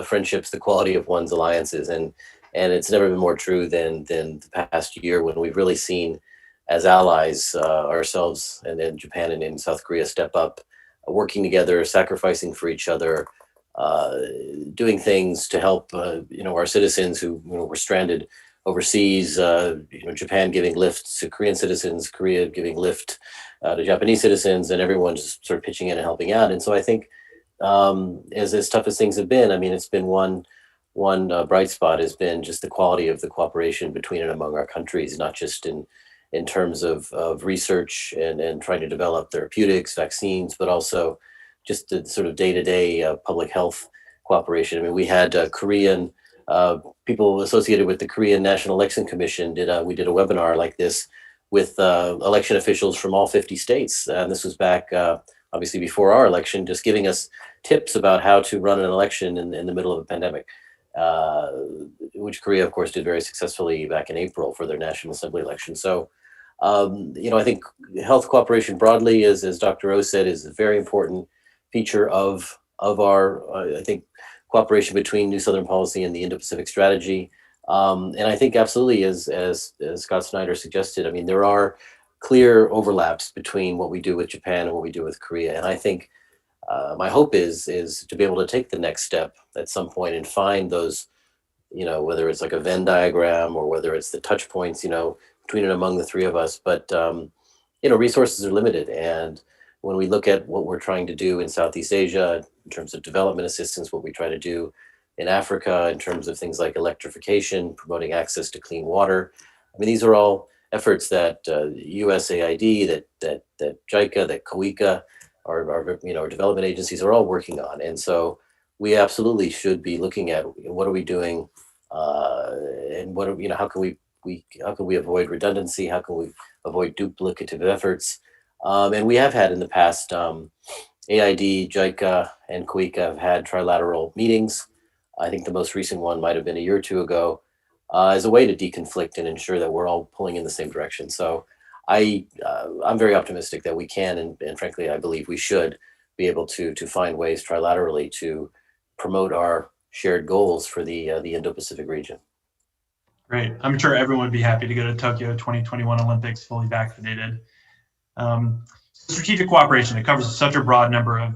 friendships, the quality of one's alliances. And it's never been more true than the past year, when we've really seen as allies ourselves and then Japan and in South Korea step up, working together, sacrificing for each other, doing things to help our citizens who were stranded overseas, Japan giving lift to Korean citizens, Korea giving lift to Japanese citizens, and everyone just sort of pitching in and helping out. And so I think as tough as things have been, it's been one bright spot has been just the quality of the cooperation between and among our countries, not just in terms of research and trying to develop therapeutics, vaccines, but also just the sort of day-to-day public health cooperation. We had Korean people associated with the Korean National Election Commission we did a webinar like this with election officials from all 50 states. And this was back obviously before our election, just giving us tips about how to run an election in the middle of a pandemic, which Korea, of course, did very successfully back in April for their National Assembly election. So, I think health cooperation broadly, as Dr. O said, is a very important feature of our, I think, cooperation between New Southern Policy and the Indo-Pacific strategy. And I think absolutely, as Scott Snyder suggested, there are clear overlaps between what we do with Japan and what we do with Korea. And I think my hope is to be able to take the next step at some point and find those, whether it's like a Venn diagram or whether it's the touch points, between and among the 3 of us. But, resources are limited. And when we look at what we're trying to do in Southeast Asia, in terms of development assistance, what we try to do in Africa, in terms of things like electrification, promoting access to clean water, these are all efforts that USAID, that JICA, that COICA, our development agencies are all working on. And so we absolutely should be looking at what are we doing, and how can we avoid redundancy? How can we avoid duplicative efforts? And we have had in the past, AID, JICA, and COICA have had trilateral meetings. I think the most recent one might have been a year or 2 ago, as a way to deconflict and ensure that we're all pulling in the same direction. So I'm very optimistic that we can, and frankly, I believe we should be able to find ways trilaterally to promote our shared goals for the Indo-Pacific region. Great. I'm sure everyone would be happy to go to Tokyo 2021 Olympics fully vaccinated. Strategic cooperation, it covers such a broad number of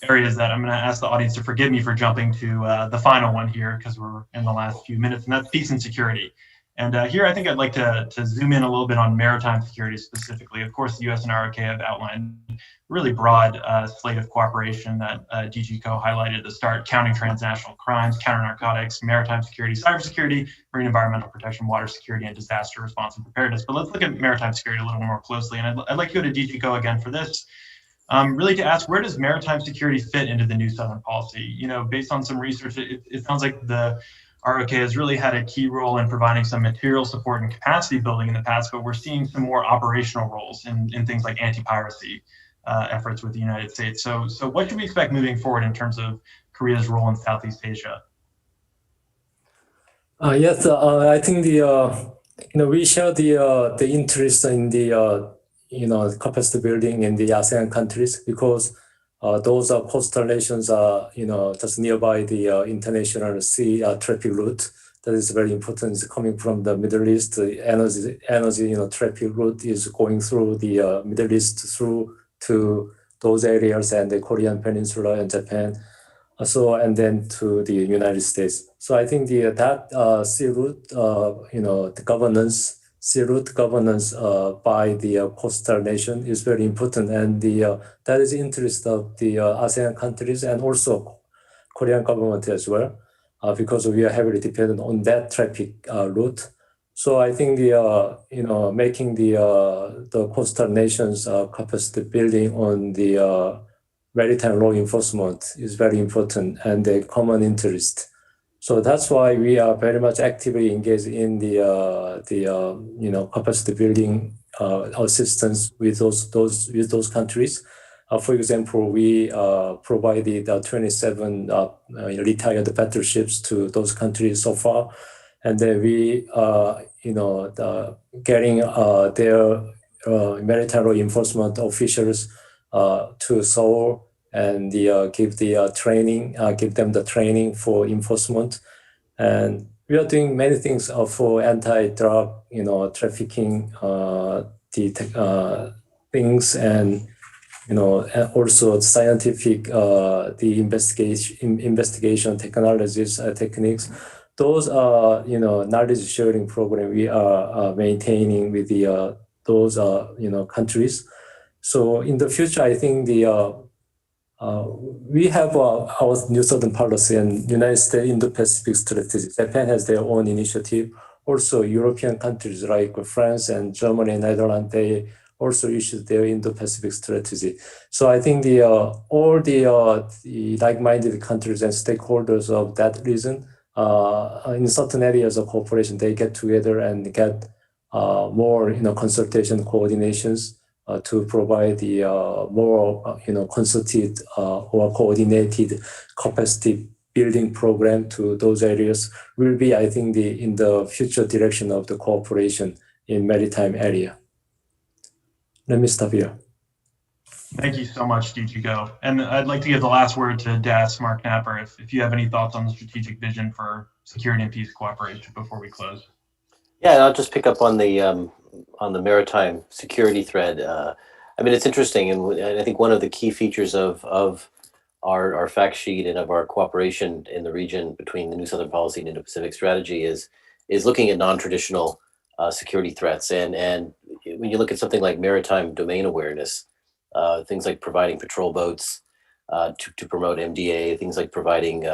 areas that I'm going to ask the audience to forgive me for jumping to the final one here, because we're in the last few minutes, and that's peace and security. And here, I think I'd like to zoom in a little bit on maritime security specifically. Of course, the US and ROK have outlined a really broad slate of cooperation that DG Co highlighted at the start: counting transnational crimes, counter narcotics, maritime security, cybersecurity, marine environmental protection, water security, and disaster response and preparedness. But let's look at maritime security a little more closely. And I'd like to go to DG Co again for this. Really to ask, where does maritime security fit into the new Southern policy? You know, based on some research, it sounds like the ROK has really had a key role in providing some material support and capacity building in the past, but we're seeing some more operational roles in things like anti-piracy efforts with the United States. So what should we expect moving forward in terms of Korea's role in Southeast Asia? Yes, I think we share the interest in the capacity building in the ASEAN countries, because those are coastal nations are just nearby the international sea traffic route. That is very important. It's coming from the Middle East. The energy traffic route is going through the Middle East through to those areas and the Korean peninsula and Japan. And then to the United States. So I think that sea route, the sea route governance by the coastal nation is very important, and that is the interest of the ASEAN countries and also Korean government as well, because we are heavily dependent on that traffic route. So I think making the coastal nations capacity building on the maritime law enforcement is very important and a common interest. So that's why we are very much actively engaged in the capacity building assistance with those countries. For example, we provided 27 retired battleships to those countries so far, and then we getting their maritime law enforcement officials to Seoul and give them the training for enforcement. And we are doing many things for anti-drug, trafficking, things, and and also scientific, the investigation technologies, techniques. Those are knowledge sharing program we are maintaining with those countries. So in the future, I think we have our new Southern policy, and United States Indo-Pacific strategy. Japan has their own initiative. Also, European countries like France and Germany and Netherlands, they also issued their Indo-Pacific strategy. So I think all the like-minded countries and stakeholders of that region, in certain areas of cooperation, they get together and get more consultation coordinations to provide the more concerted or coordinated capacity building program to those areas will be, I think, in the future direction of the cooperation in maritime area. Let me stop here. Thank you so much, DG Co. And I'd like to give the last word to Das Mark Napper, if you have any thoughts on the strategic vision for security and peace cooperation before we close. Yeah, and I'll just pick up on the maritime security thread. I mean, it's interesting, and I think one of the key features of our fact sheet and of our cooperation in the region between the New Southern Policy and Indo-Pacific strategy is looking at non-traditional security threats. And when you look at something like maritime domain awareness, things like providing patrol boats to promote MDA, things like providing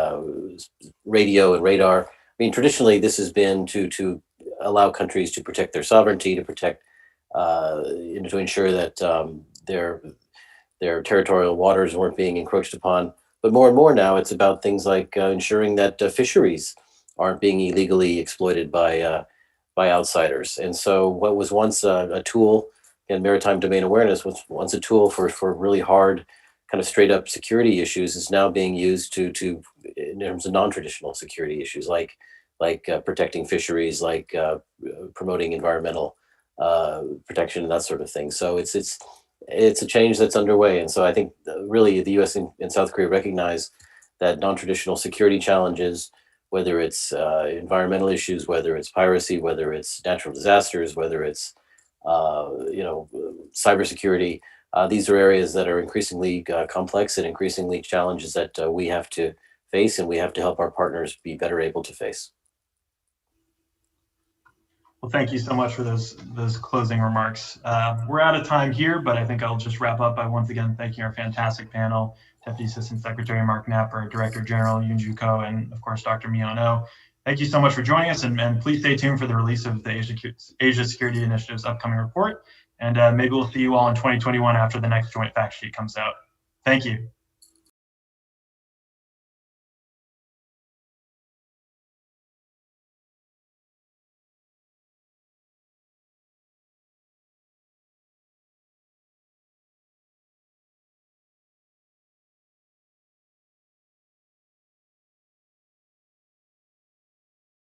radio and radar. I mean, traditionally, this has been to allow countries to protect their sovereignty, to protect, to ensure that their territorial waters weren't being encroached upon. But more and more now, it's about things like ensuring that fisheries aren't being illegally exploited by outsiders. And so, what was once a tool, and maritime domain awareness was once a tool for really hard, kind of straight up security issues, is now being used to in terms of non-traditional security issues like protecting fisheries, like promoting environmental protection and that sort of thing. So it's a change that's underway. And so I think really the US and South Korea recognize that non-traditional security challenges, whether it's environmental issues, whether it's piracy, whether it's natural disasters, whether it's cybersecurity, these are areas that are increasingly complex and increasingly challenges that we have to face, and we have to help our partners be better able to face. Well, thank you so much for those closing remarks. We're out of time here, but I think I'll just wrap up by once again thanking our fantastic panel, Deputy Assistant Secretary Mark Napper, Director General Yoonju Ko, and of course, Dr. Myeon Oh. Thank you so much for joining us, and please stay tuned for the release of the Asia Security Initiative's upcoming report. And maybe we'll see you all in 2021 after the next joint fact sheet comes out. Thank you.